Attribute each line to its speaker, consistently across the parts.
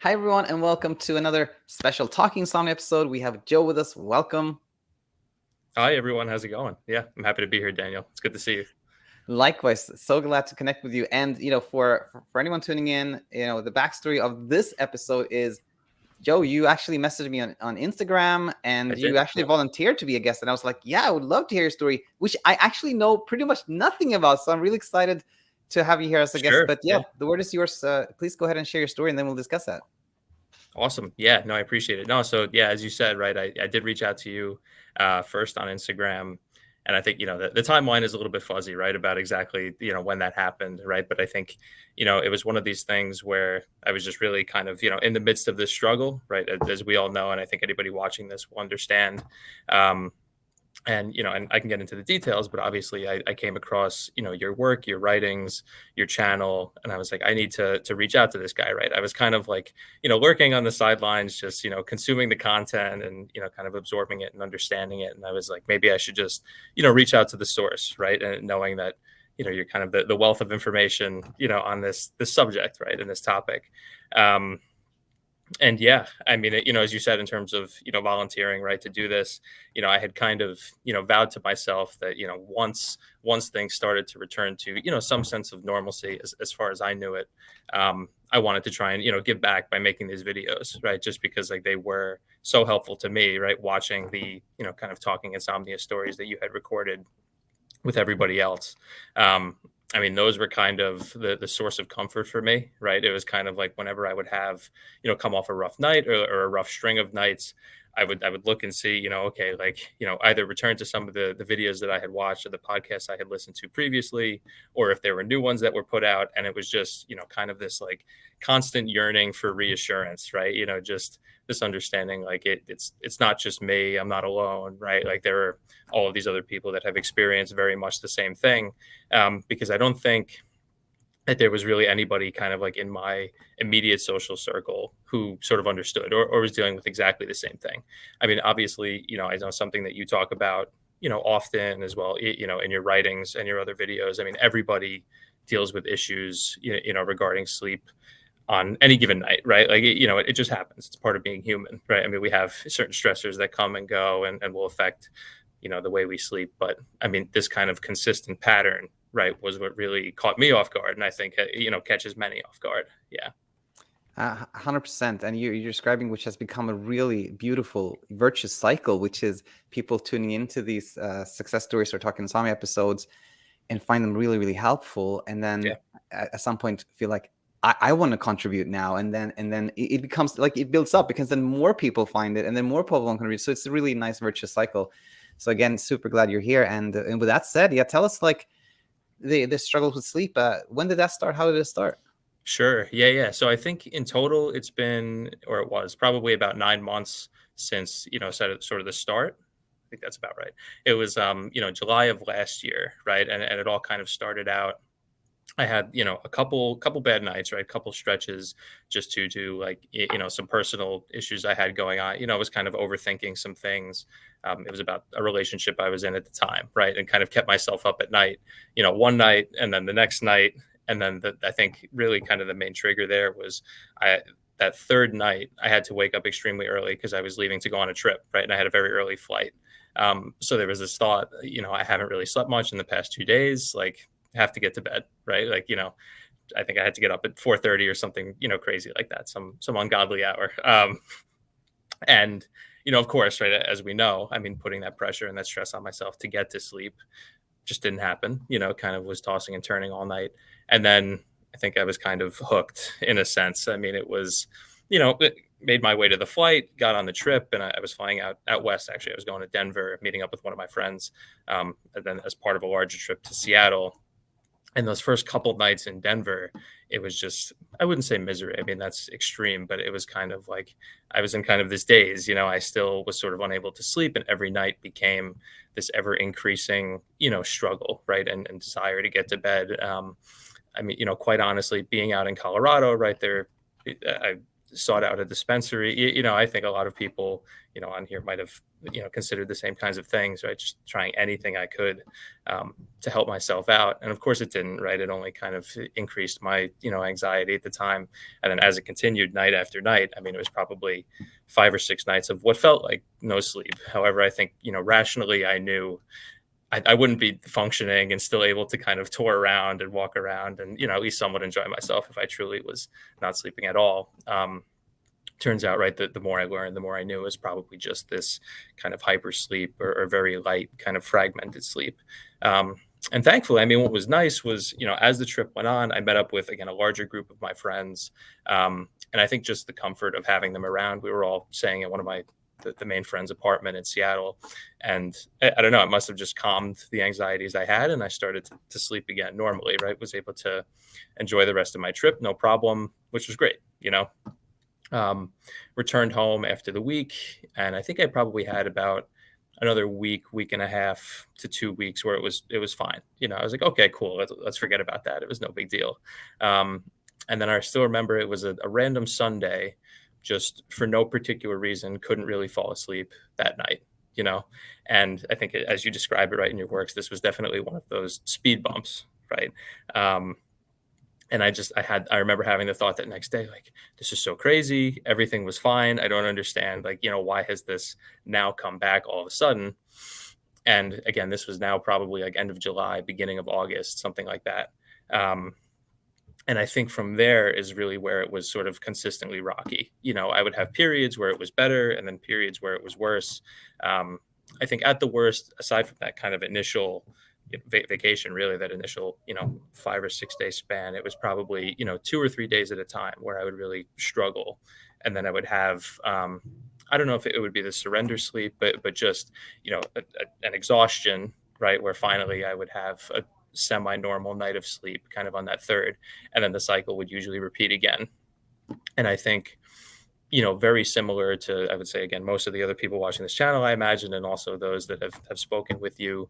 Speaker 1: Hi, everyone, and welcome to another special Talking Insomnia episode. We have Joe with us. Welcome.
Speaker 2: Hi, everyone. How's it going? Yeah, I'm happy to be here, Daniel. It's good to see you.
Speaker 1: Likewise, so glad to connect with you. And for anyone tuning in, the backstory of this episode is Joe. You actually messaged me on Instagram,
Speaker 2: I
Speaker 1: and you
Speaker 2: did.
Speaker 1: actually volunteered to be a guest. And I was like, yeah, I would love to hear your story, which I actually know pretty much nothing about. So I'm really excited to have you here as a guest.
Speaker 2: Sure.
Speaker 1: But yeah,
Speaker 2: Yeah.
Speaker 1: the word is yours. Please go ahead and share your story, and then we'll discuss that.
Speaker 2: Awesome. Yeah. No, I appreciate it. No, so yeah, as you said, right, I did reach out to you first on Instagram. And I think, the timeline is a little bit fuzzy, right, about exactly, when that happened, right? But I think, it was one of these things where I was just really kind of, in the midst of this struggle, right, as we all know, and I think anybody watching this will understand. Um, and I can get into the details, but obviously I came across your work, your writings, your channel, and I was like, I need to reach out to this guy, right? I was kind of like lurking on the sidelines, just consuming the content and kind of absorbing it and understanding it, and I was like, maybe I should just reach out to the source, right? And knowing that you're kind of the wealth of information on this subject, right, and this topic. um, and yeah, I mean, as you said, in terms of volunteering, right, to do this, I had kind of vowed to myself that once things started to return to some sense of normalcy, as far as I knew it, I wanted to try and give back by making these videos, right, just because like they were so helpful to me, right, watching the kind of talking insomnia stories that you had recorded with everybody else. Um, I mean, those were kind of the source of comfort for me, right? It was kind of like whenever I would have, come off a rough night or a rough string of nights, I would look and see, okay, like, either return to some of the videos that I had watched or the podcasts I had listened to previously, or if there were new ones that were put out. And it was just, kind of this like constant yearning for reassurance, right? Just this understanding like it's not just me, I'm not alone, right? Like there are all of these other people that have experienced very much the same thing, because I don't think that there was really anybody kind of like in my immediate social circle who sort of understood or was dealing with exactly the same thing. I mean, obviously, I know something that you talk about, often as well, in your writings and your other videos. I mean, everybody deals with issues, regarding sleep on any given night, right? Like, it just happens. It's part of being human, right? I mean, we have certain stressors that come and go and will affect, the way we sleep. But I mean, this kind of consistent pattern, right, was what really caught me off guard. And I think, catches many off guard. Yeah.
Speaker 1: 100%. And you're describing which has become a really beautiful, virtuous cycle, which is people tuning into these success stories or talking insomnia episodes and find them really, really helpful. And then
Speaker 2: Yeah.
Speaker 1: at some point feel like, I want to contribute now. And then it becomes like it builds up because then more people find it and then more people want to contribute. So it's a really nice, virtuous cycle. So again, super glad you're here. And with that said, yeah, tell us like the struggles with sleep. When did that start? How did it start?
Speaker 2: Sure. Yeah. Yeah. So I think in total, it's been, or it was probably about 9 months since, sort of the start. I think that's about right. It was, July of last year. Right. And it all kind of started out. I had, a couple bad nights, right? Couple stretches just due to like, some personal issues I had going on. I was kind of overthinking some things. It was about a relationship I was in at the time, right? And kind of kept myself up at night, one night and then the next night. And then I think really kind of the main trigger there was that third night, I had to wake up extremely early because I was leaving to go on a trip, right? And I had a very early flight. So there was this thought, I haven't really slept much in the past 2 days. Like, have to get to bed, right? Like, I think I had to get up at 4:30 or something, crazy like that, some ungodly hour. And of course, right, as we know, I mean, putting that pressure and that stress on myself to get to sleep just didn't happen. Kind of was tossing and turning all night, and then I think I was kind of hooked in a sense. I mean, it was, made my way to the flight, got on the trip, and I was flying out west. Actually, I was going to Denver, meeting up with one of my friends, and then as part of a larger trip to Seattle. And those first couple nights in Denver, it was just, I wouldn't say misery. I mean, that's extreme, but it was kind of like I was in kind of this daze. I still was sort of unable to sleep, and every night became this ever increasing, struggle, right, and desire to get to bed. I mean, quite honestly, being out in Colorado, right there, I sought out a dispensary. I think a lot of people, on here might have, considered the same kinds of things, right? Just trying anything I could to help myself out. And of course it didn't, right? It only kind of increased my, anxiety at the time. And then as it continued night after night, I mean, it was probably 5 or 6 nights of what felt like no sleep. However, I think, rationally, I knew I wouldn't be functioning and still able to kind of tour around and walk around and, at least somewhat enjoy myself if I truly was not sleeping at all. Turns out, right, that the more I learned, the more I knew it was probably just this kind of hyper sleep or very light kind of fragmented sleep. And thankfully, I mean, what was nice was, as the trip went on, I met up with, again, a larger group of my friends. And I think just the comfort of having them around, we were all staying at one of the main friend's apartment in Seattle. And I don't know, it must have just calmed the anxieties I had. And I started to sleep again normally, right? Was able to enjoy the rest of my trip, no problem, which was great. Returned home after the week. And I think I probably had about another week and a half to 2 weeks where it was fine. I was like, okay, cool. Let's forget about that. It was no big deal. And then I still remember it was a random Sunday, just for no particular reason, couldn't really fall asleep that night. And I think as you describe it right in your works, this was definitely one of those speed bumps, right? And I remember having the thought that next day, like, this is so crazy. Everything was fine. I don't understand, like, why has this now come back all of a sudden? And again, this was now probably like end of July, beginning of August, something like that. And I think from there is really where it was sort of consistently rocky. I would have periods where it was better and then periods where it was worse. I think at the worst, aside from that kind of initial vacation, really that initial, 5 or 6 day span, it was probably, 2 or 3 days at a time where I would really struggle. And then I would have, I don't know if it would be the surrender sleep, but just, an exhaustion, right? Where finally I would have a semi-normal night of sleep kind of on that third, and then the cycle would usually repeat again. And I think, very similar to, I would say, again, most of the other people watching this channel, I imagine, and also those that have spoken with you,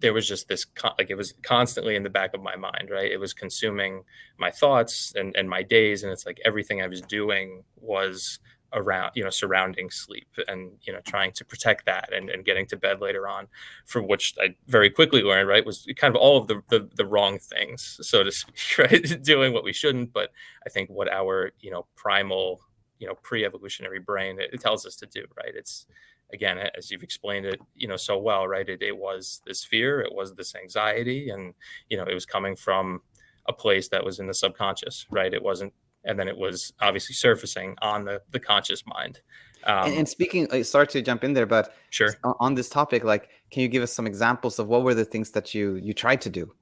Speaker 2: there was just this, like, it was constantly in the back of my mind, right? It was consuming my thoughts and my days. And it's like everything I was doing was around, surrounding sleep and, trying to protect that and getting to bed later on, for which I very quickly learned, right, was kind of all of the wrong things, so to speak, right? Doing what we shouldn't. But I think what our, primal, pre-evolutionary brain, it tells us to do, right? It's, again, as you've explained it, so well, right? It was this fear, it was this anxiety, and, it was coming from a place that was in the subconscious, right? It wasn't, and then it was obviously surfacing on the conscious mind.
Speaker 1: And speaking, sorry to jump in there, but
Speaker 2: Sure.
Speaker 1: on this topic, like, can you give us some examples of what were the things that you tried to do?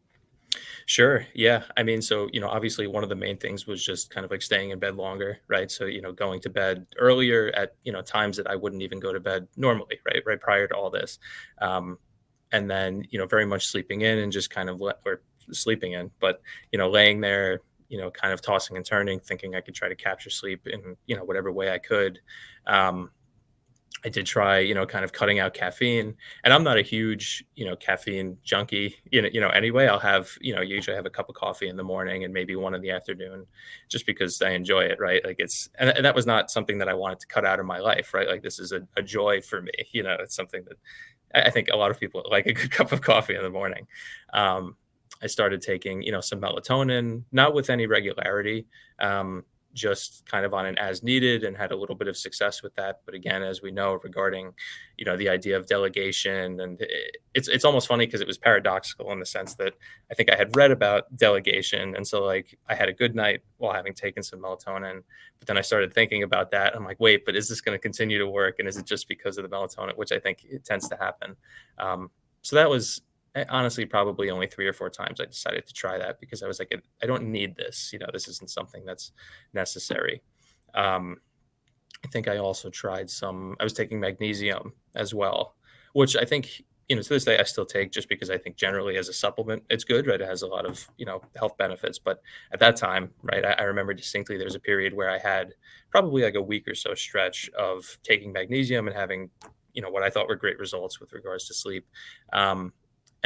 Speaker 2: Sure. Yeah. I mean, so, obviously one of the main things was just kind of like staying in bed longer, right? So, going to bed earlier at, times that I wouldn't even go to bed normally, right? Right prior to all this. And then, very much sleeping in and just kind of or sleeping in, but, laying there, kind of tossing and turning, thinking I could try to capture sleep in, whatever way I could. I did try, kind of cutting out caffeine, and I'm not a huge, caffeine junkie, anyway. I'll have, usually have a cup of coffee in the morning and maybe one in the afternoon, just because I enjoy it, right? Like and that was not something that I wanted to cut out of my life, right? Like, this is a joy for me. It's something that I think a lot of people like, a good cup of coffee in the morning. I started taking, some melatonin, not with any regularity. Just kind of on an as needed, and had a little bit of success with that. But again, as we know, regarding, the idea of delegation, and it's almost funny because it was paradoxical in the sense that I think I had read about delegation. And so, like, I had a good night while having taken some melatonin, but then I started thinking about that. I'm like, wait, but is this going to continue to work? And is it just because of the melatonin, which I think it tends to happen. So that was, honestly, probably only 3 or 4 times I decided to try that, because I was like, I don't need this. This isn't something that's necessary. I think I also tried I was taking magnesium as well, which I think, to this day I still take, just because I think generally as a supplement, it's good, right? It has a lot of, health benefits. But at that time, right, I remember distinctly there was a period where I had probably like a week or so stretch of taking magnesium and having, what I thought were great results with regards to sleep.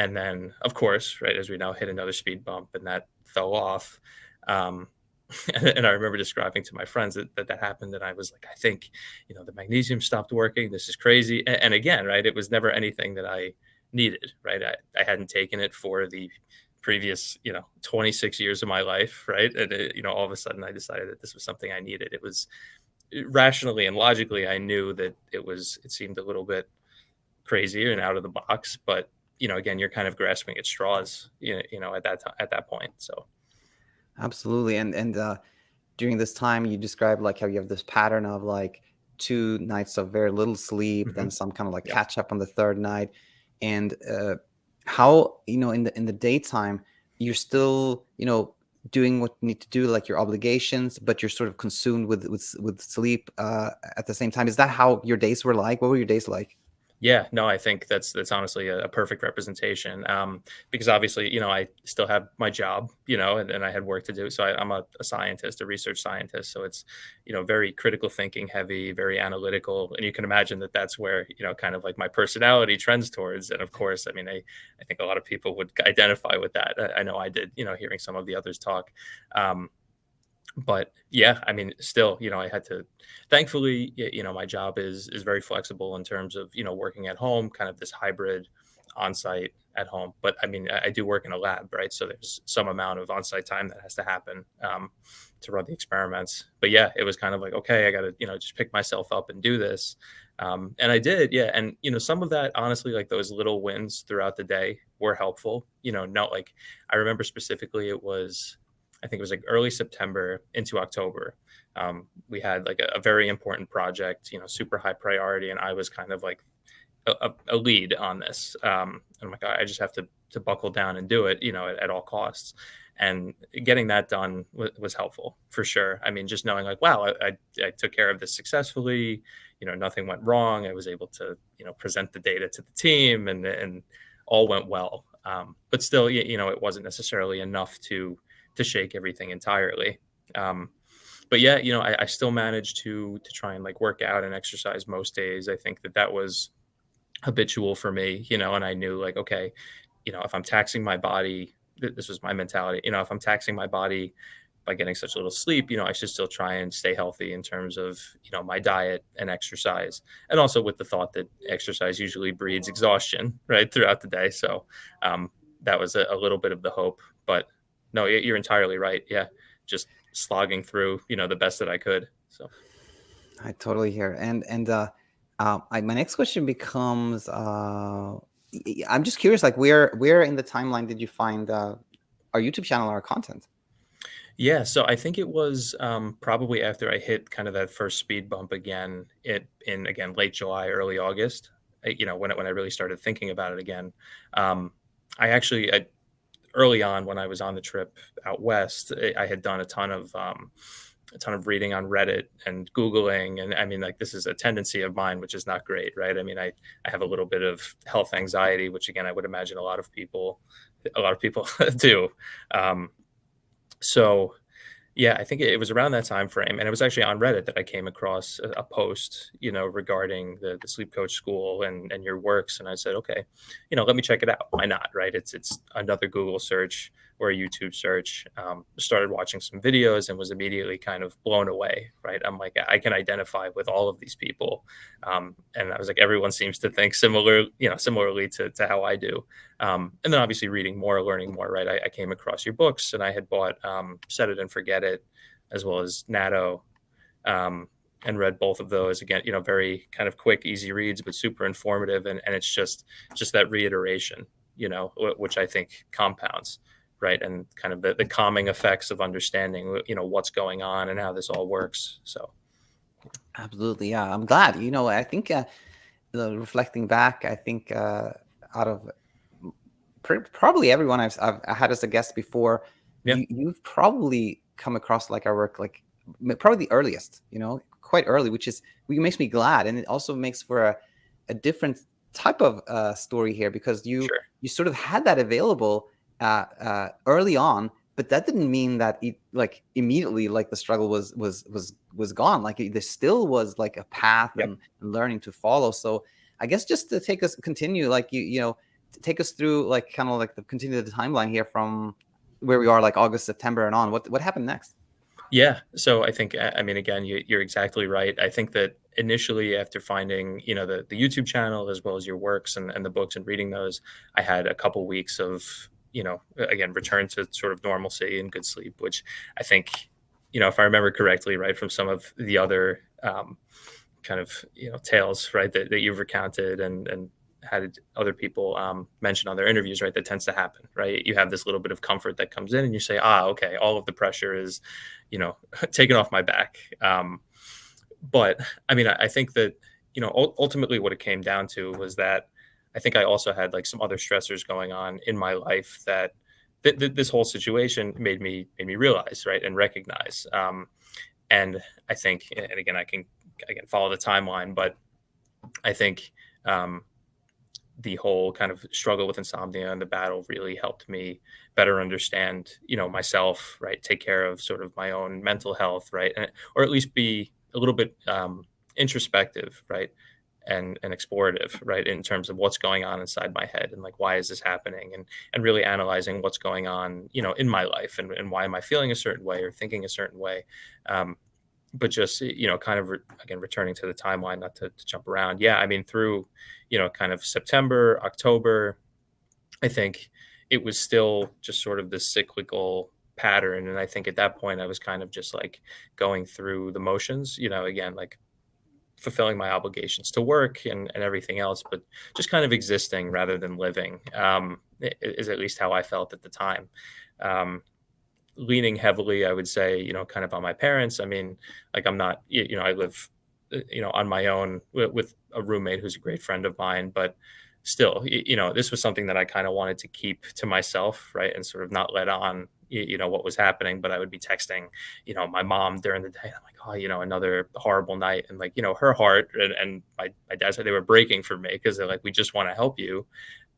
Speaker 2: And then, of course, right, as we now hit another speed bump, and that fell off. And I remember describing to my friends that happened, and I was like, I think, the magnesium stopped working. This is crazy. And again, right, it was never anything that I needed, right? I hadn't taken it for the previous, 26 years of my life, right? And all of a sudden I decided that this was something I needed. It was rationally and logically, I knew that it seemed a little bit crazy and out of the box, but again, you're kind of grasping at straws, at that time, at that point. So
Speaker 1: Absolutely. And during this time, you described like how you have this pattern of like 2 nights of very little sleep, then
Speaker 2: mhm.
Speaker 1: some kind of like
Speaker 2: Yep.
Speaker 1: catch up on the third night, and how in the daytime you're still doing what you need to do, like your obligations, but you're sort of consumed with sleep at the same time. Is that how your days were like? What were your days like?
Speaker 2: Yeah, no, I think that's honestly a perfect representation. Because obviously, I still have my job, and I had work to do. So I'm a scientist, a research scientist. So it's, very critical thinking heavy, very analytical. And you can imagine that that's where, kind of like my personality trends towards. And of course, I mean, I think a lot of people would identify with that. I know I did, hearing some of the others talk. Um, but yeah, I mean, still, I had to, thankfully, my job is very flexible in terms of, working at home, kind of this hybrid on-site at home. But I mean, I do work in a lab, right? So there's some amount of on-site time that has to happen to run the experiments. But yeah, it was kind of like, okay, I got to, just pick myself up and do this. And I did, yeah. And, some of that, honestly, like those little wins throughout the day were helpful. Not like, I remember specifically I think it was like early September into October. We had like a very important project, super high priority, and I was kind of like a lead on this. And I'm like, I just have to buckle down and do it, at all costs. And getting that done was helpful for sure. I mean, just knowing like, wow, I took care of this successfully. Nothing went wrong. I was able to, present the data to the team, and all went well. But still, it wasn't necessarily enough to shake everything entirely. Um, but yeah, I still managed to try and like work out and exercise most days. I think that was habitual for me, and I knew like, okay, if I'm taxing my body, this was my mentality, if I'm taxing my body by getting such little sleep, I should still try and stay healthy in terms of, my diet and exercise. And also with the thought that exercise usually breeds exhaustion, right, throughout the day. So that was a little bit of the hope. But no, you're entirely right. Yeah. Just slogging through, the best that I could. So
Speaker 1: I totally hear. My next question becomes, I'm just curious, like where in the timeline did you find our YouTube channel, our content?
Speaker 2: yeah, so I think it was probably after I hit kind of that first speed bump again, in again late July, early August. When I really started thinking about it again. Um, I early on when I was on the trip out west, I had done a ton of reading on Reddit and Googling. And I mean, like, this is a tendency of mine, which is not great, right? I mean, I have a little bit of health anxiety, which again, I would imagine a lot of people do. Um, so yeah, I think it was around that time frame, and it was actually on Reddit that I came across a post, regarding the sleep coach school and your works, and I said, okay, let me check it out. Why not, right? It's another Google search or a YouTube search. Started watching some videos and was immediately kind of blown away, right? I'm like, I can identify with all of these people, and I was like, everyone seems to think similarly to how I do. And then obviously reading more, learning more, right? I came across your books, and I had bought Set It and Forget It, as well as Natto, um, and read both of those. Again, very kind of quick, easy reads, but super informative. And it's just that reiteration, which I think compounds, right? And kind of the calming effects of understanding, what's going on and how this all works. So,
Speaker 1: Absolutely, yeah. I'm glad. I think reflecting back, I think out of probably everyone I've had as a guest before,
Speaker 2: yeah,
Speaker 1: you've probably come across like our work like probably the earliest, quite early, which makes me glad, and it also makes for a different type of story here, because
Speaker 2: sure.
Speaker 1: you sort of had that available early on, but that didn't mean that it like immediately like the struggle was gone. Like there still was like a path
Speaker 2: Yep.
Speaker 1: and learning to follow. So I guess just to continue, like take us through like kind of like continue the timeline here from where we are, like August, September, and on. What happened next?
Speaker 2: Yeah. So I think, I mean, again, you're exactly right. I think that initially, after finding, the YouTube channel as well as your works and the books and reading those, I had a couple weeks of, again, return to sort of normalcy and good sleep, which I think, if I remember correctly, right, from some of the other kind of tales, right, that you've recounted and had other people mention on their interviews, right, that tends to happen, right? You have this little bit of comfort that comes in and you say, okay, all of the pressure is taken off my back. But I mean, I think that ultimately what it came down to was that I think I also had like some other stressors going on in my life that this whole situation made me realize, right, and recognize. And I think, and again, I can follow the timeline, but I think um, the whole kind of struggle with insomnia and the battle really helped me better understand, myself, right? Take care of sort of my own mental health, right? Or at least be a little bit introspective, right? And explorative, right? In terms of what's going on inside my head and like, why is this happening? And really analyzing what's going on, in my life and why am I feeling a certain way or thinking a certain way. Um, but just kind of again returning to the timeline, not to jump around, yeah, I mean through kind of September, October, I think it was still just sort of this cyclical pattern, and I think at that point I was kind of just like going through the motions, again, like fulfilling my obligations to work and everything else, but just kind of existing rather than living, is at least how I felt at the time. um, Leaning heavily, I would say, kind of on my parents. I mean, like I'm not, I live, on my own with a roommate who's a great friend of mine, but still, this was something that I kind of wanted to keep to myself, right, and sort of not let on, what was happening. But I would be texting, my mom during the day. I'm like, oh, another horrible night, and like, her heart and my dad said they were breaking for me because they're like, we just want to help you,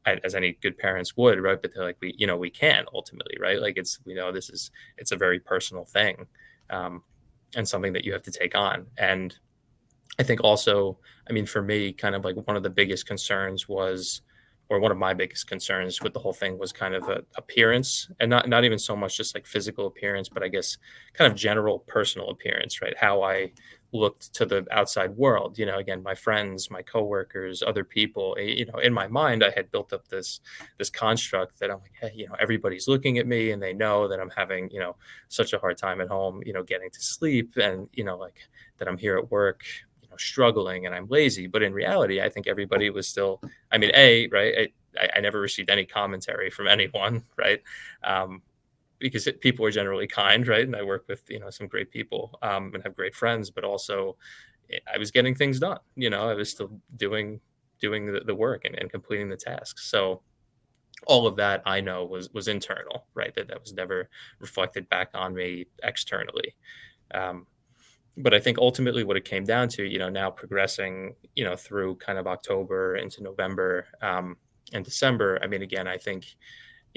Speaker 2: as any good parents would, right? But they're like, we can ultimately, right? Like it's, it's a very personal thing, um, and something that you have to take on. And I think also, I mean, for me, kind of like one of the biggest concerns was, or one of my biggest concerns with the whole thing was kind of appearance, and not even so much just like physical appearance, but I guess kind of general personal appearance, right? How I looked to the outside world, again, my friends, my coworkers, other people, in my mind, I had built up this construct that I'm like, hey, everybody's looking at me and they know that I'm having, such a hard time at home, getting to sleep, and, like that I'm here at work, struggling and I'm lazy. But in reality, I think everybody was still, I mean, right, I never received any commentary from anyone, right? um, because people are generally kind, right? And I work with, some great people, and have great friends, but also I was getting things done. I was still doing the work and completing the tasks. So all of that I know was internal, right? That was never reflected back on me externally. Um, but I think ultimately what it came down to, now progressing, through kind of October into November, and December. I mean, again, I think,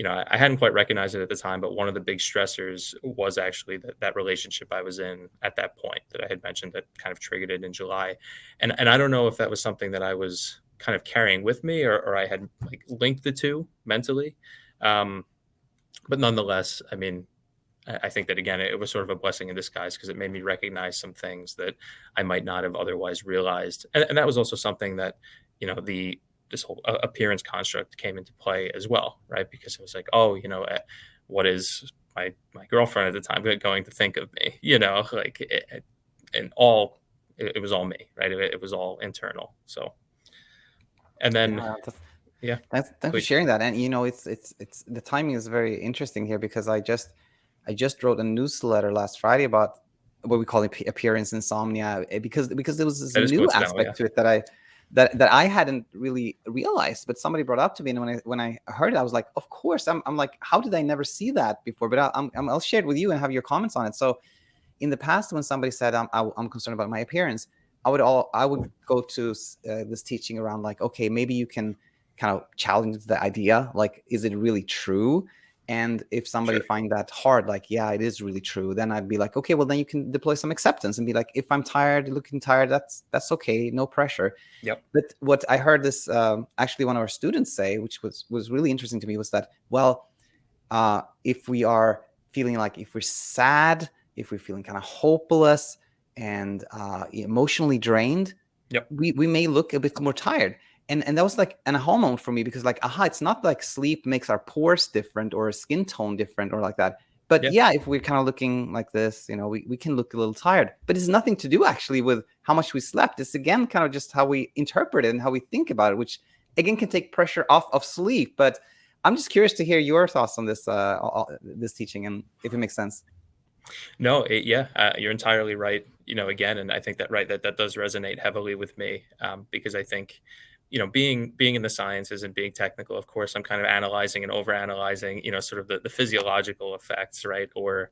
Speaker 2: I hadn't quite recognized it at the time, but one of the big stressors was actually that relationship I was in at that point that I had mentioned that kind of triggered it in July. And I don't know if that was something that I was kind of carrying with me, or I had like linked the two mentally. Um, but nonetheless, I mean, I think that again, it was sort of a blessing in disguise because it made me recognize some things that I might not have otherwise realized. And that was also something that, this whole appearance construct came into play as well, right? Because it was like, oh, what is my girlfriend at the time going to think of me? Like, and all it was all me, right? It was all internal. So, and then
Speaker 1: Yeah,
Speaker 2: yeah,
Speaker 1: thanks for
Speaker 2: please.
Speaker 1: sharing that. And it's the timing is very interesting here because I just wrote a newsletter last Friday about what we call appearance insomnia, because there was this
Speaker 2: That is
Speaker 1: new
Speaker 2: coincidental. Yeah.
Speaker 1: aspect to it that I hadn't really realized, but somebody brought up to me, and when I heard it, I was like, of course. I'm like, how did I never see that before? But I'll share it with you and have your comments on it. So in the past, when somebody said I'm concerned about my appearance, I would go to this teaching around like, okay, maybe you can kind of challenge the idea, like, is it really true? And if somebody
Speaker 2: Sure.
Speaker 1: find that hard, like, yeah, it is really true, then I'd be like, okay, well, then you can deploy some acceptance and be like, if I'm tired, looking tired, that's okay, no pressure.
Speaker 2: Yep.
Speaker 1: But what I heard this actually one of our students say, which was really interesting to me, was that, well, if we are feeling like, if we're sad if we're feeling kind of hopeless and emotionally drained,
Speaker 2: Yep.
Speaker 1: we may look a bit more tired. And that was like an aha moment for me, because like, aha, it's not like sleep makes our pores different or skin tone different or like that. But
Speaker 2: Yeah.
Speaker 1: yeah, if we're kind of looking like this, we can look a little tired. But it's nothing to do actually with how much we slept. It's again kind of just how we interpret it and how we think about it, which again can take pressure off of sleep. But I'm just curious to hear your thoughts on this teaching, and if it makes sense.
Speaker 2: No, yeah, you're entirely right. Again, and I think that right that does resonate heavily with me, because I think, being in the sciences and being technical, of course, I'm kind of analyzing and overanalyzing, sort of the physiological effects, right? Or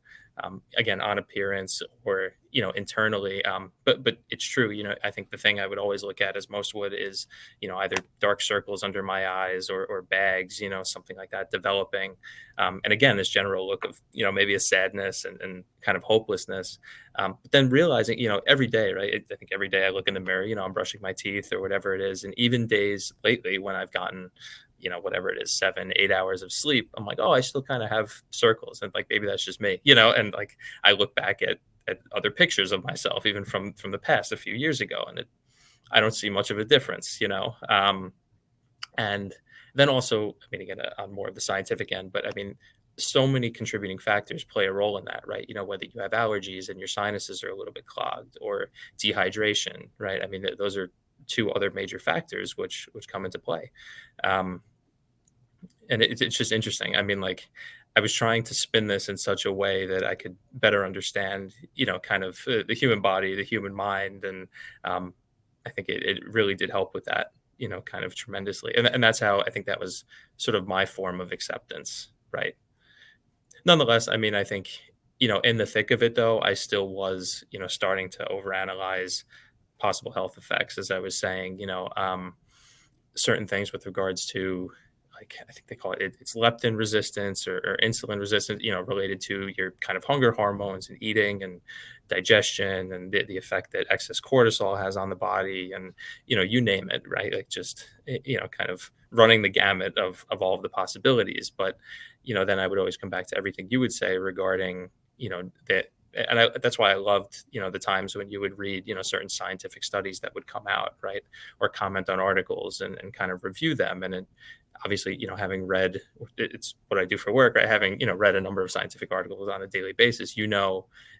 Speaker 2: again, on appearance or internally. But it's true. I think the thing I would always look at, as most would, is either dark circles under my eyes or bags, something like that developing. And again, this general look of maybe a sadness and kind of hopelessness. But then realizing every day, right? I think every day I look in the mirror, I'm brushing my teeth or whatever it is, and even days lately when I've gotten whatever it is, 7, 8 hours of sleep, I'm like, oh, I still kind of have circles, and like maybe that's just me, and like I look back at other pictures of myself, even from the past a few years ago, and I don't see much of a difference. And then also, I mean, again, on more of the scientific end, but I mean, so many contributing factors play a role in that, right? Whether you have allergies and your sinuses are a little bit clogged, or dehydration, right? I mean, those are two other major factors which come into play. Um, and it's just interesting. I mean, like, I was trying to spin this in such a way that I could better understand, kind of the human body, the human mind, and um, I think it really did help with that, kind of tremendously. And that's how I think that was sort of my form of acceptance, right? Nonetheless, I mean, I think, in the thick of it, though, I still was, starting to overanalyze possible health effects, as I was saying, certain things with regards to, like, I think they call it's leptin resistance or insulin resistance, related to your kind of hunger hormones and eating and digestion, and the effect that excess cortisol has on the body, and you name it, right? Like, just kind of running the gamut of all of the possibilities. But then I would always come back to everything you would say regarding that. And that's why I loved, the times when you would read, certain scientific studies that would come out, right, or comment on articles and kind of review them. And obviously, having read, it's what I do for work, right? Having, read a number of scientific articles on a daily basis,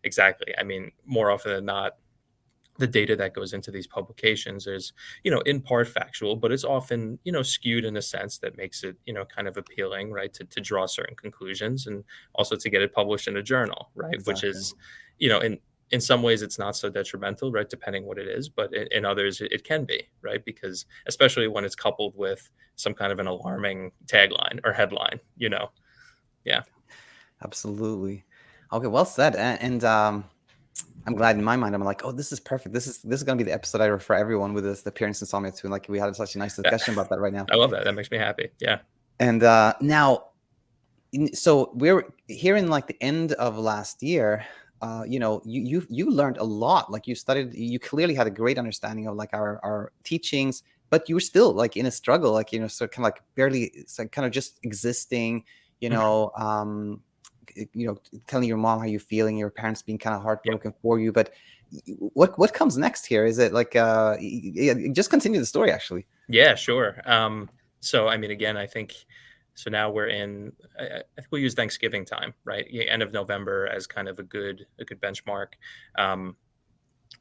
Speaker 2: exactly. I mean, more often than not, the data that goes into these publications is, in part factual, but it's often, skewed in a sense that makes it, kind of appealing, right, to draw certain conclusions, and also to get it published in a journal, right, which
Speaker 1: Exactly.
Speaker 2: is, in some ways it's not so detrimental, right, depending what it is, but in others it can be, right, because especially when it's coupled with some kind of an alarming tagline or headline. Yeah.
Speaker 1: Absolutely. Okay, well said. And I'm glad in my mind. I'm like, oh, this is perfect. This is gonna be the episode I refer everyone with this, the appearance insomnia too. Like we had such a nice
Speaker 2: Yeah.
Speaker 1: discussion about that right now.
Speaker 2: I love that. That makes me happy. Yeah.
Speaker 1: And now, so we're here in like the end of last year. You learned a lot. Like you studied. You clearly had a great understanding of like our teachings, but you were still like in a struggle. Like so kind of like barely, so kind of just existing. You
Speaker 2: Mhm.
Speaker 1: know, telling your mom how you're feeling, your parents being kind of
Speaker 2: Yeah.
Speaker 1: heartbroken for you. But what comes next here? Is it like just continue the story actually?
Speaker 2: Yeah, sure. So I mean, again, I think so. Now we're in. I think we'll use Thanksgiving time, right? Yeah, end of November as kind of a good benchmark. Um,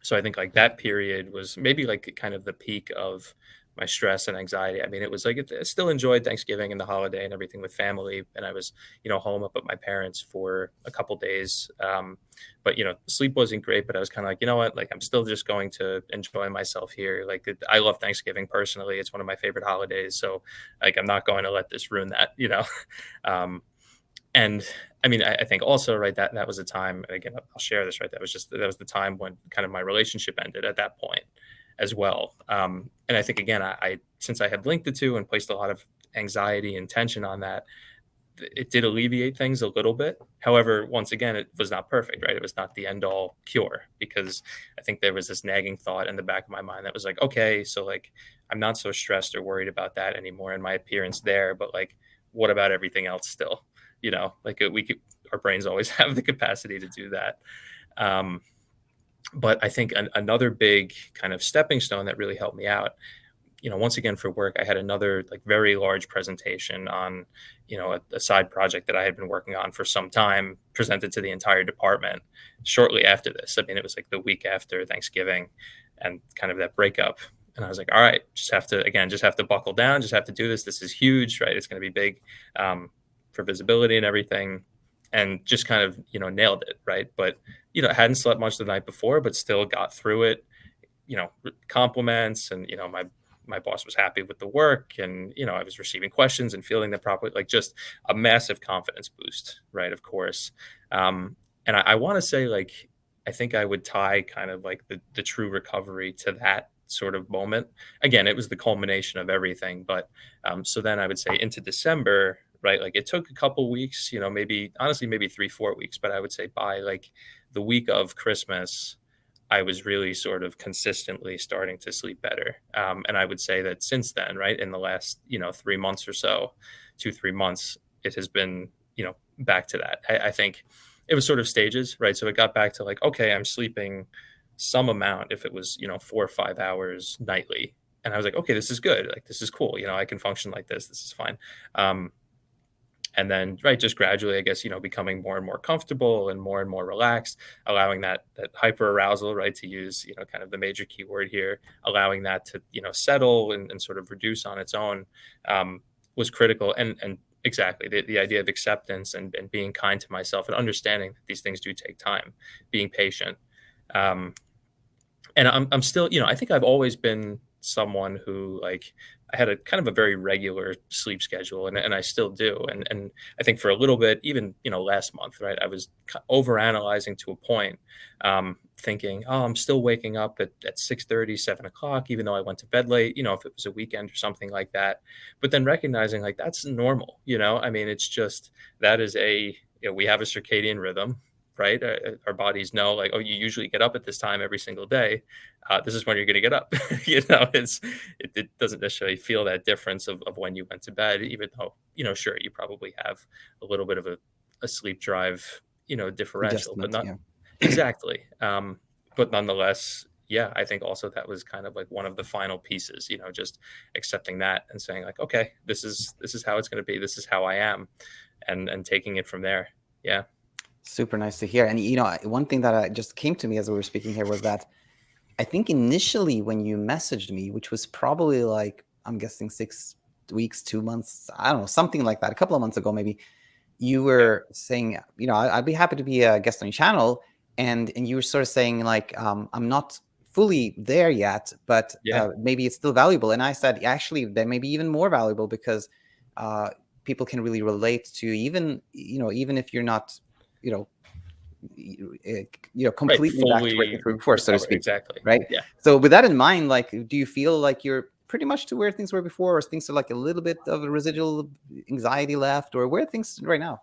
Speaker 2: so I think like that period was maybe like kind of the peak of my stress and anxiety. I mean, it was like I still enjoyed Thanksgiving and the holiday and everything with family, and I was home up at my parents for a couple days. But sleep wasn't great, but I was kind of like, you know what, like I'm still just going to enjoy myself here. Like I love Thanksgiving personally; it's one of my favorite holidays. So like I'm not going to let this ruin that. Um, and I mean, I think also, right, that was a time, and again, I'll share this, right? That was the time when kind of my relationship ended at that point as well. And I think again, I since I had linked the two and placed a lot of anxiety and tension on that, it did alleviate things a little bit. However, once again, it was not perfect, right? It was not the end all cure, because I think there was this nagging thought in the back of my mind that was like, okay, so like I'm not so stressed or worried about that anymore and my appearance there, but like, what about everything else still? like our brains always have the capacity to do that. Um, but I think another big kind of stepping stone that really helped me out, once again for work, I had another like very large presentation on, a side project that I had been working on for some time, presented to the entire department shortly after this. I mean, it was like the week after Thanksgiving and kind of that breakup. And I was like, all right, just have to buckle down, just have to do this. This is huge, right? It's going to be big for visibility and everything. And just kind of, nailed it, right? But, hadn't slept much the night before, but still got through it, compliments, and my boss was happy with the work, and I was receiving questions and feeling them properly, like just a massive confidence boost, right? Of course. And I want to say, like, I think I would tie kind of like the true recovery to that sort of moment. Again, it was the culmination of everything, but so then I would say into December, right? Like it took a couple weeks, maybe honestly maybe 3-4 weeks, but I would say by like the week of Christmas, I was really sort of consistently starting to sleep better. And I would say that since then, right, in the last, 3 months or so, 2-3 months, it has been, back to that. I think it was sort of stages, right? So it got back to like, okay, I'm sleeping some amount if it was, 4 or 5 hours nightly. And I was like, okay, this is good. Like, this is cool. I can function like this. This is fine. And then, right, just gradually, I guess, becoming more and more comfortable and more relaxed, allowing that hyper arousal, right, to use, kind of the major keyword here, allowing that to, settle and sort of reduce on its own, was critical. And exactly the idea of acceptance and being kind to myself and understanding that these things do take time, being patient. Um, and I'm still, I think I've always been someone who, like, I had a kind of a very regular sleep schedule, and I still do. And I think for a little bit, even, last month, right, I was over analyzing to a point, thinking, oh, I'm still waking up at 6:30, 7 o'clock, even though I went to bed late, if it was a weekend or something like that. But then recognizing, like, that's normal, I mean, it's just, that is we have a circadian rhythm, right? Our bodies know, like, oh, you usually get up at this time every single day. This is when you're going to get up. It doesn't necessarily feel that difference of when you went to bed, even though, sure, you probably have a little bit of a sleep drive, differential, but
Speaker 1: Adjustment,
Speaker 2: not
Speaker 1: yeah.
Speaker 2: exactly. But nonetheless, yeah, I think also that was kind of like one of the final pieces, just accepting that and saying, like, okay, this is how it's going to be. This is how I am, and taking it from there. Yeah.
Speaker 1: Super nice to hear. And one thing that just came to me as we were speaking here was that I think initially when you messaged me, which was probably like, I'm guessing 6 weeks, 2 months, I don't know, something like that, a couple of months ago maybe, you
Speaker 2: Yeah.
Speaker 1: were saying, I'd be happy to be a guest on your channel, and you were sort of saying like, I'm not fully there yet, but
Speaker 2: Yeah.
Speaker 1: maybe it's still valuable. And I said, actually, that may be even more valuable because uh, people can really relate to, even if you're not, you know,
Speaker 2: Right.
Speaker 1: completely back to where
Speaker 2: Fully
Speaker 1: things were before, so to
Speaker 2: recover.
Speaker 1: speak,
Speaker 2: Exactly.
Speaker 1: right?
Speaker 2: Yeah.
Speaker 1: So with that in mind, like, do you feel like you're pretty much to where things were before, or things are like a little bit of a residual anxiety left, or where are things right now?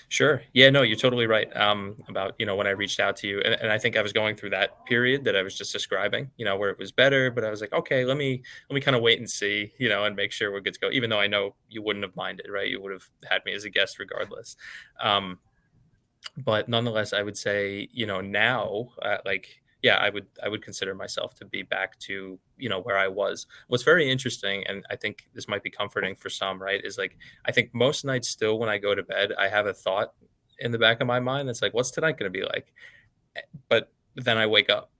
Speaker 2: Sure. Yeah, no, you're totally right. About, when I reached out to you, and I think I was going through that period that I was just describing, where it was better, but I was like, okay, let me kind of wait and see, and make sure we're good to go, even though I know you wouldn't have minded, right? You would have had me as a guest regardless. Um, but nonetheless, I would say, now, like, yeah, I would consider myself to be back to, where I was. What's very interesting, and I think this might be comforting for some, right, is like, I think most nights still when I go to bed, I have a thought in the back of my mind that's like, what's tonight going to be like? But then I wake up,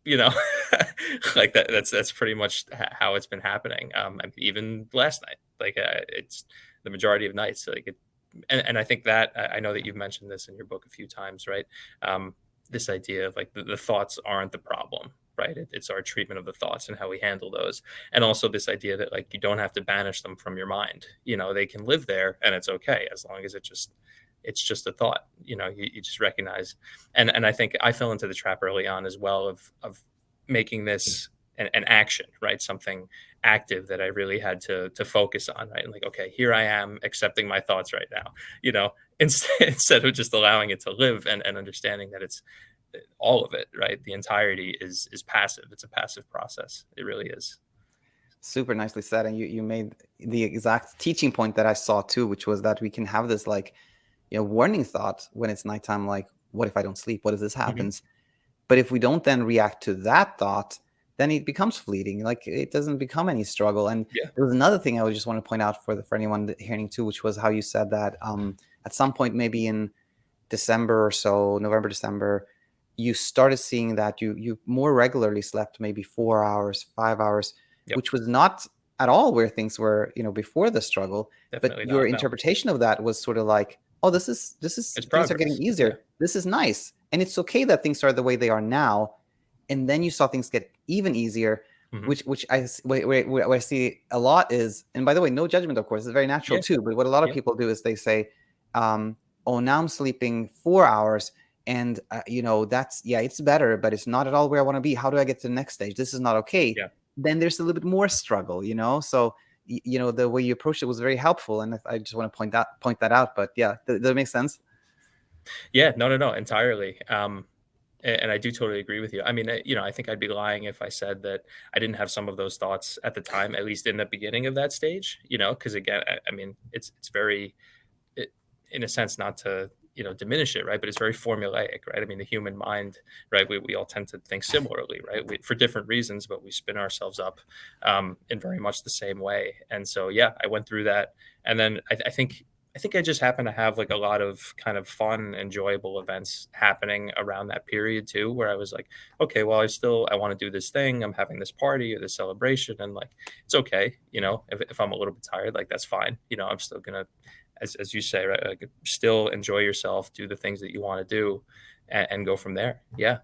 Speaker 2: like that's pretty much how it's been happening. I mean, even last night, like, it's the majority of nights, like it, and I think that I know that you've mentioned this in your book a few times, right? This idea of like the thoughts aren't the problem, right? It's our treatment of the thoughts and how we handle those, and also this idea that, like, you don't have to banish them from your mind. They can live there, and it's okay as long as it's just a thought. You just recognize, and I think I fell into the trap early on as well of making this an action, right? Something active that I really had to focus on, right? And like, okay, here I am accepting my thoughts right now, instead of just allowing it to live, and understanding that it's all of it, right? The entirety is passive. It's a passive process. It really is.
Speaker 1: Super nicely said. And you made the exact teaching point that I saw too, which was that we can have this like warning thought when it's nighttime, like, what if I don't sleep? What if this
Speaker 2: Mhm.
Speaker 1: happens? But if we don't then react to that thought, then it becomes fleeting. Like, it doesn't become any struggle. And
Speaker 2: Yeah.
Speaker 1: there was another thing I would just want to point out for anyone hearing too, which was how you said that at some point, maybe in December or so, November, December, you started seeing that you more regularly slept, maybe 4 hours, 5 hours,
Speaker 2: Yep.
Speaker 1: which was not at all where things were, before the struggle. But
Speaker 2: Definitely
Speaker 1: your
Speaker 2: not, no.
Speaker 1: interpretation of that was sort of like, oh, this is
Speaker 2: It's
Speaker 1: things are getting
Speaker 2: progress. Yeah.
Speaker 1: easier. This is nice. And it's okay that things are the way they are now. And then you saw things get even easier,
Speaker 2: Mhm.
Speaker 1: which what I see a lot is, and by the way, no judgment, of course, it's very natural
Speaker 2: Yeah.
Speaker 1: too. But what a lot of
Speaker 2: Yeah.
Speaker 1: people do is they say, um, "Oh, now I'm sleeping 4 hours, and that's, yeah, it's better, but it's not at all where I want to be. How do I get to the next stage? This is not okay."
Speaker 2: Yeah.
Speaker 1: Then there's a little bit more struggle. So the way you approached it was very helpful, and I just want to point that out. But yeah, that makes sense.
Speaker 2: Yeah. No, no, no, entirely. And I do totally agree with you. I mean, I think I'd be lying if I said that I didn't have some of those thoughts at the time, at least in the beginning of that stage, because again, I mean, it's very, it, in a sense, not to, diminish it, right? But it's very formulaic, right? I mean, the human mind, right? We all tend to think similarly, right? For different reasons, but we spin ourselves up in very much the same way. And so, yeah, I went through that. And then I think I just happened to have like a lot of kind of fun, enjoyable events happening around that period too, where I was like, okay, well, I want to do this thing. I'm having this party or this celebration, and like, it's okay, if I'm a little bit tired, like that's fine. I'm still gonna, as you say, right, like still enjoy yourself, do the things that you want to do, and go from there. Yeah.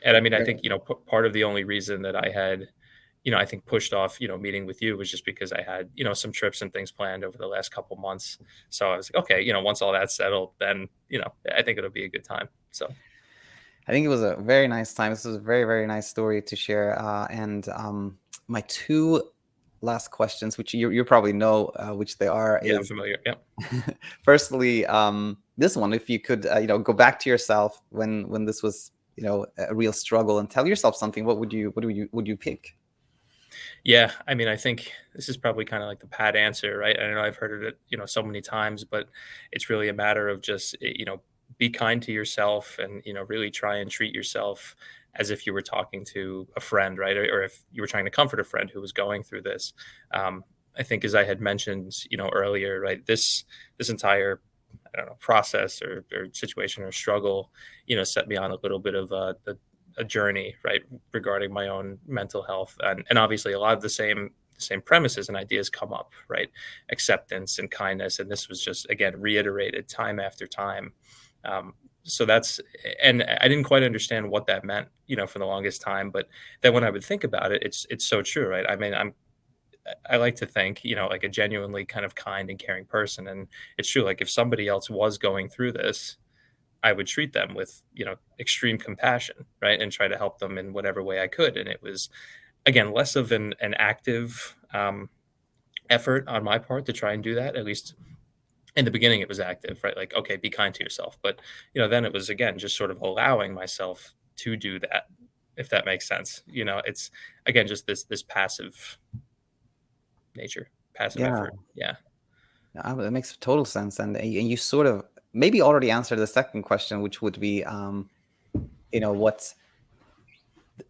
Speaker 2: And I mean, I think, part of the only reason that I had, I think pushed off, meeting with you was just because I had, some trips and things planned over the last couple months. So I was like, okay, once all that's settled, then, I think it'll be a good time. So
Speaker 1: I think it was a very nice time. This was a very, very nice story to share. And my two last questions, which you probably know which they are,
Speaker 2: yeah, I'm
Speaker 1: is
Speaker 2: familiar. Yeah.
Speaker 1: firstly, this one, if you could, go back to yourself when this was, a real struggle, and tell yourself something, what would you pick?
Speaker 2: Yeah. I mean, I think this is probably kind of like the pat answer, right? I know I've heard it, so many times, but it's really a matter of just, be kind to yourself and, really try and treat yourself as if you were talking to a friend, right? Or if you were trying to comfort a friend who was going through this. Um, I think, as I had mentioned, earlier, right? This entire, I don't know, process or situation or struggle, set me on a little bit of a journey, right, regarding my own mental health, and obviously a lot of the same premises and ideas come up, right? Acceptance and kindness, and this was just again reiterated time after time. So that's, and I didn't quite understand what that meant, for the longest time. But then when I would think about it, it's so true, right? I mean, I like to think, like a genuinely kind of kind and caring person, and it's true. Like if somebody else was going through this, I would treat them with, extreme compassion, right? And try to help them in whatever way I could. And it was, again, less of an active effort on my part to try and do that. At least in the beginning, it was active, right? Like, okay, be kind to yourself. But, then it was, again, just sort of allowing myself to do that, if that makes sense. It's, again, just this passive nature, passive
Speaker 1: Yeah,
Speaker 2: effort. Yeah.
Speaker 1: that makes total sense. And you sort of maybe already answered the second question, which would be, what's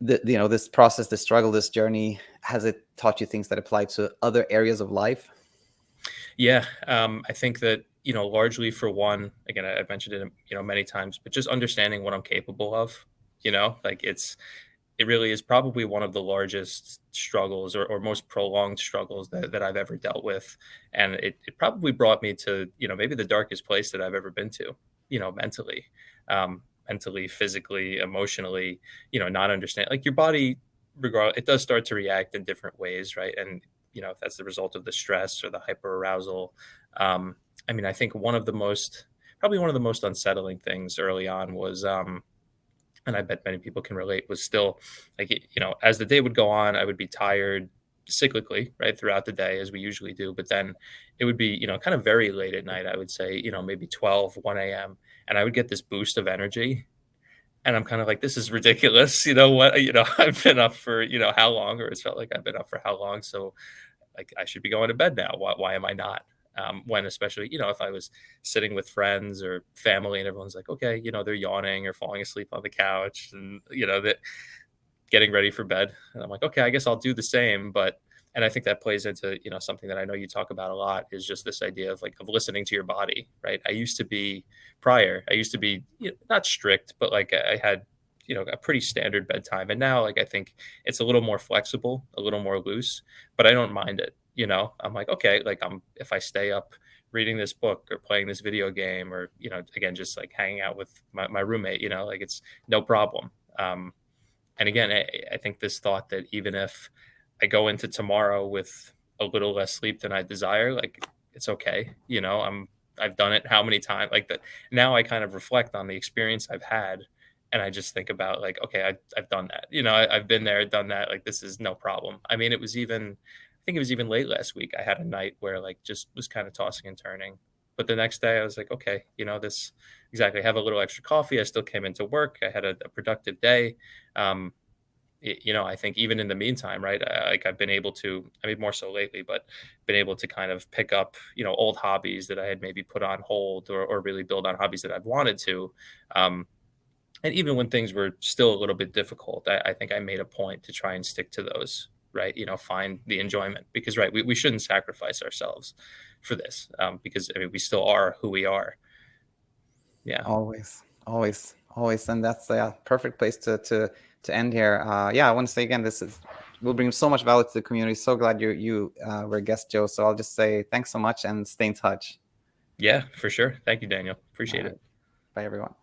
Speaker 1: this process, this struggle, this journey, has it taught you things that apply to other areas of life?
Speaker 2: Yeah, I think that, largely for one, again, I've mentioned it, many times, but just understanding what I'm capable of, like it really is probably one of the largest struggles or most prolonged struggles that I've ever dealt with. And it probably brought me to, maybe the darkest place that I've ever been to, mentally, mentally, physically, emotionally, not understand, like your body, it does start to react in different ways, right? And, if that's the result of the stress or the hyper arousal. I mean, I think probably one of the most unsettling things early on was, and I bet many people can relate, was still like, as the day would go on, I would be tired cyclically, right, throughout the day, as we usually do. But then it would be, kind of very late at night, I would say, maybe 12, 1 a.m. And I would get this boost of energy. And I'm kind of like, this is ridiculous. You know what? I've been up for, how long, or it's felt like I've been up for how long. So like, I should be going to bed now. Why am I not? when especially, if I was sitting with friends or family and everyone's like, okay, they're yawning or falling asleep on the couch and, that getting ready for bed. And I'm like, okay, I guess I'll do the same. And I think that plays into, something that I know you talk about a lot is just this idea of of listening to your body, right? I used to be not strict, but like I had, a pretty standard bedtime. And now, like, I think it's a little more flexible, a little more loose, but I don't mind it. I'm like, okay, like if I stay up reading this book or playing this video game or, again, just like hanging out with my roommate, like it's no problem. And again, I think this thought that even if I go into tomorrow with a little less sleep than I desire, like it's okay. I've done it how many times like that. Now I kind of reflect on the experience I've had and I just think about like, okay, I've done that. I've been there, done that. Like this is no problem. I mean, I think it was even late last week. I had a night where like just was kind of tossing and turning. But the next day I was like, okay, this exactly have a little extra coffee. I still came into work. I had a productive day. Um, I think even in the meantime, right? Like I've been able to, I mean, more so lately, but been able to kind of pick up, old hobbies that I had maybe put on hold or really build on hobbies that I've wanted to. Um, and even when things were still a little bit difficult, I think I made a point to try and stick to those, right? Find the enjoyment because, right, we shouldn't sacrifice ourselves for this because I mean, we still are who we are. Yeah.
Speaker 1: Always, always, always, and that's perfect place to end here. Yeah, I want to say again, this is will bring so much value to the community. So glad you were a guest, Joe. So I'll just say thanks so much and stay in touch.
Speaker 2: Yeah, for sure. Thank you, Daniel.
Speaker 1: All
Speaker 2: Appreciate
Speaker 1: right,
Speaker 2: it.
Speaker 1: bye everyone.